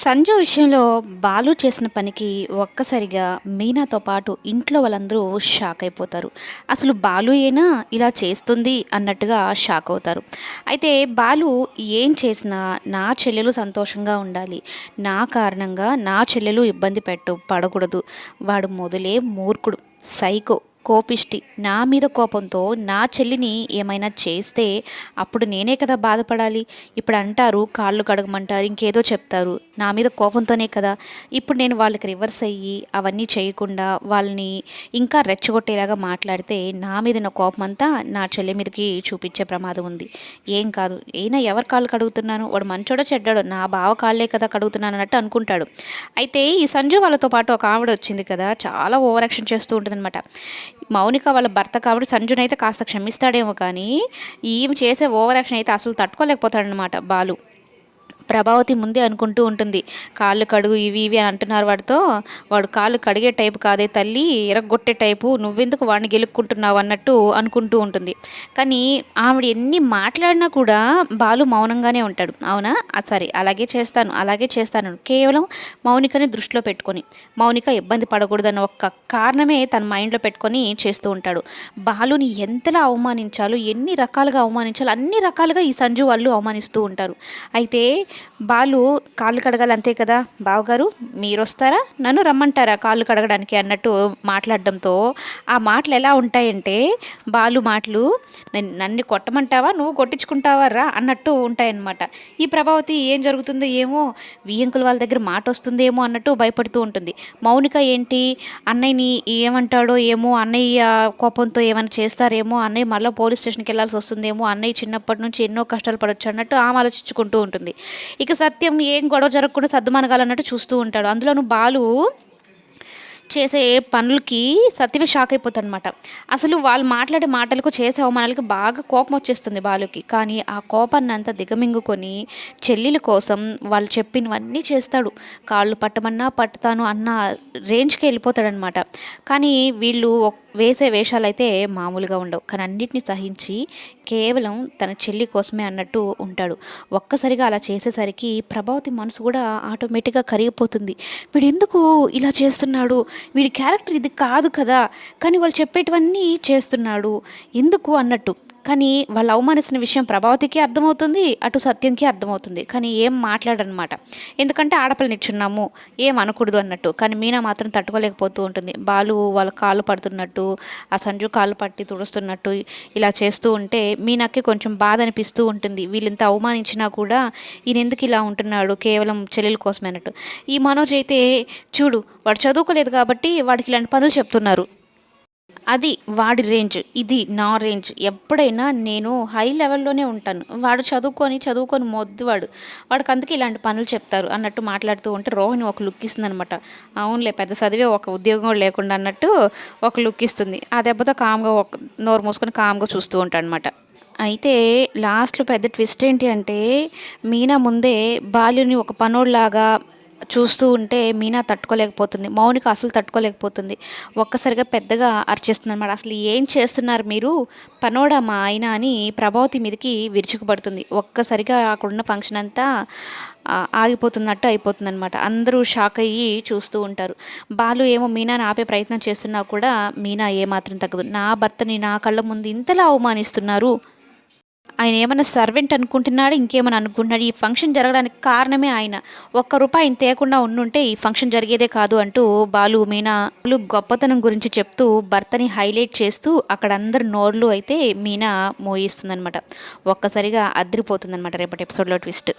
సంజు విషయంలో బాలు చేసిన పనికి ఒక్కసారిగా మీనాతో పాటు ఇంట్లో వాళ్ళందరూ షాక్ అయిపోతారు. అసలు బాలు ఏనా ఇలా చేస్తుంది అన్నట్టుగా షాక్ అవుతారు. అయితే బాలు ఏం చేసినా నా చెల్లెలు సంతోషంగా ఉండాలి, నా కారణంగా నా చెల్లెలు ఇబ్బంది పడకూడదు, వాడు మొదలే మూర్ఖుడు, సైకో, కోపిష్టి, నా మీద కోపంతో నా చెల్లిని ఏమైనా చేస్తే అప్పుడు నేనే కదా బాధపడాలి. ఇప్పుడు అంటారు కాళ్ళు కడగమంటారు, ఇంకేదో చెప్తారు, నా మీద కోపంతోనే కదా. ఇప్పుడు నేను వాళ్ళకి రివర్స్ అయ్యి అవన్నీ చేయకుండా వాళ్ళని ఇంకా రెచ్చగొట్టేలాగా మాట్లాడితే నా మీద నా కోపం అంతా నా చెల్లి మీదకి చూపించే ప్రమాదం ఉంది. ఏం కాదు, అయినా ఎవరి కాళ్ళు కడుగుతున్నాను, వాడు మంచోడో చెడ్డాడో నా బావ కాళ్ళే కదా కడుగుతున్నాను అన్నట్టు అనుకుంటాడు. అయితే ఈ సంజు వాళ్ళతో పాటు ఒక ఆవిడ వచ్చింది కదా, చాలా ఓవర్ యాక్షన్ చేస్తూ ఉంటుందన్నమాట. మౌనిక వాళ్ళ భర్త కాబట్టి సంజునైతే కాస్త క్షమిస్తాడేమో, కానీ ఈమె చేసే ఓవర్ యాక్షన్ అయితే అసలు తట్టుకోలేకపోతాడనమాట బాలు. ప్రభావతి ముందే అనుకుంటూ ఉంటుంది, కాళ్ళు కడుగు ఇవి ఇవి అని అంటున్నారు వాడితో, వాడు కాళ్ళు కడిగే టైపు కాదే తల్లి, ఇరగొట్టే టైపు, నువ్వెందుకు వాడిని గెలుక్కుంటున్నావు అన్నట్టు అనుకుంటూ ఉంటుంది. కానీ ఆవిడ ఎన్ని మాట్లాడినా కూడా బాలు మౌనంగానే ఉంటాడు. అవునా, సరే అలాగే చేస్తాను అలాగే చేస్తాను, కేవలం మౌనికని దృష్టిలో పెట్టుకొని, మౌనిక ఇబ్బంది పడకూడదన్న ఒక్క కారణమే తన మైండ్లో పెట్టుకొని చేస్తూ ఉంటాడు. బాలుని ఎంతలా అవమానించాలో, ఎన్ని రకాలుగా అవమానించాలో అన్ని రకాలుగా ఈ సంజు వాళ్ళు అవమానిస్తూ ఉంటారు. అయితే బాలు కాళ్ళు కడగాలి అంతే కదా, బావగారు మీరు వస్తారా, నన్ను రమ్మంటారా కాళ్ళు కడగడానికి అన్నట్టు మాట్లాడడంతో ఆ మాటలు ఎలా ఉంటాయంటే, బాలు మాటలు నన్ను కొట్టమంటావా నువ్వు కొట్టించుకుంటావా రా అన్నట్టు ఉంటాయన్నమాట. ఈ ప్రభావతి ఏం జరుగుతుందో ఏమో, వియ్యంకుల వాళ్ళ దగ్గర మాట వస్తుందేమో అన్నట్టు భయపడుతూ ఉంటుంది. మౌనిక ఏంటి, అన్నయ్యని ఏమంటాడో ఏమో, అన్నయ్య కోపంతో ఏమైనా చేస్తారేమో, అన్నయ్య మళ్ళీ పోలీస్ స్టేషన్కి వెళ్ళాల్సి వస్తుందేమో, అన్నయ్య చిన్నప్పటి నుంచి ఎన్నో కష్టాలు పడొచ్చు అన్నట్టు ఆమె ఆలోచించుకుంటూ ఉంటుంది. ఇక సత్యం ఏం గొడవ జరగకుండా సర్దుమనగాలన్నట్టు చూస్తూ ఉంటాడు. అందులోనూ బాలు చేసే పనులకి సత్యమే షాక్ అయిపోతాడు అనమాట. అసలు వాళ్ళు మాట్లాడే మాటలకు, చేసే అవమానాలకు బాగా కోపం వచ్చేస్తుంది బాలుకి. కానీ ఆ కోపాన్ని అంతా దిగమింగుకొని చెల్లెల కోసం వాళ్ళు చెప్పినవన్నీ చేస్తాడు. కాళ్ళు పట్టమన్నా పట్టుతాను అన్న రేంజ్కి వెళ్ళిపోతాడనమాట. కానీ వీళ్ళు వేసే వేషాలు అయితే మామూలుగా ఉండవు. కానీ అన్నిటిని సహించి కేవలం తన చెల్లి కోసమే అన్నట్టు ఉంటాడు. ఒక్కసారిగా అలా చేసేసరికి ప్రభావతి మనసు కూడా ఆటోమేటిక్గా కరిగిపోతుంది. వీడు ఎందుకు ఇలా చేస్తున్నాడు, వీడి క్యారెక్టర్ ఇది కాదు కదా, కానీ వాళ్ళు చెప్పేటివన్నీ చేస్తున్నాడు ఎందుకు అన్నట్టు. కానీ వాళ్ళు అవమానిస్తున్న విషయం ప్రభావతికి అర్థమవుతుంది, అటు సత్యంకి అర్థమవుతుంది. కానీ ఏం మాట్లాడనమాట, ఎందుకంటే ఆడపిల్లనిచ్చున్నాము ఏం అనకూడదు అన్నట్టు. కానీ మీనా మాత్రం తట్టుకోలేకపోతూ ఉంటుంది. బాలు వాళ్ళ కాళ్ళు పడుతున్నట్టు, ఆ సంజు కాళ్ళు పట్టి తుడుస్తున్నట్టు ఇలా చేస్తూ ఉంటే మీనాకి కొంచెం బాధ అనిపిస్తూ ఉంటుంది. వీళ్ళంత అవమానించినా కూడా ఈయన ఎందుకు ఇలా ఉంటున్నాడు, కేవలం చెల్లెల కోసమే అన్నట్టు. ఈ మనోజ్ అయితే చూడు, వాడు చదువుకోలేదు కాబట్టి వాడికి ఇలాంటి పనులు చెప్తున్నారు, అది వాడి రేంజ్, ఇది నా రేంజ్, ఎప్పుడైనా నేను హై లెవెల్లోనే ఉంటాను, వాడు చదువుకొని మొద్దువాడు, వాడికి అందుకే ఇలాంటి పనులు చెప్తారు అన్నట్టు మాట్లాడుతూ ఉంటే రోహిణి ఒక లుక్ ఇస్తుంది అనమాట. అవునులే, పెద్ద చదివే ఒక ఉద్యోగం లేకుండా అన్నట్టు ఒక లుక్ ఇస్తుంది. ఆ దెబ్బతో కామ్గా ఒక నోరు మూసుకొని కామ్గా చూస్తూ ఉంటాడు అనమాట. అయితే లాస్ట్లో పెద్ద ట్విస్ట్ ఏంటి అంటే, మీనా ముందే బాలుని ఒక పనోడ్లాగా చూస్తూ ఉంటే మీనా తట్టుకోలేకపోతుంది, మౌనిక అసలు తట్టుకోలేకపోతుంది. ఒక్కసారిగా పెద్దగా అరిచేస్తుంది అనమాట. అసలు ఏం చేస్తున్నారు మీరు, పనోడా మా ఆయన అని ప్రభావతి మీదకి విరుచుకుపడుతుంది. ఒక్కసారిగా అక్కడున్న ఫంక్షన్ అంతా ఆగిపోతున్నట్టు అయిపోతుంది అనమాట. అందరూ షాక్ అయ్యి చూస్తూ ఉంటారు. బాలు ఏమో మీనాని ఆపే ప్రయత్నం చేస్తున్నా కూడా మీనా ఏమాత్రం తగ్గదు. నా భర్తని నా కళ్ళ ముందు ఇంతలా అవమానిస్తున్నారు, ఆయన ఏమైనా సర్వెంట్ అనుకుంటున్నాడు, ఇంకేమైనా అనుకుంటున్నాడు, ఈ ఫంక్షన్ జరగడానికి కారణమే ఆయన, ఒక్క రూపాయి ఆయన తేకుండా ఉండుంటే ఈ ఫంక్షన్ జరిగేదే కాదు అంటూ బాలు మీనా గొప్పతనం గురించి చెప్తూ భర్తని హైలైట్ చేస్తూ అక్కడ అందరు నోర్లు అయితే మీనా మోయిస్తుందనమాట. ఒక్కసారిగా అదిరిపోతుందనమాట రేపటి ఎపిసోడ్లో ట్విస్ట్.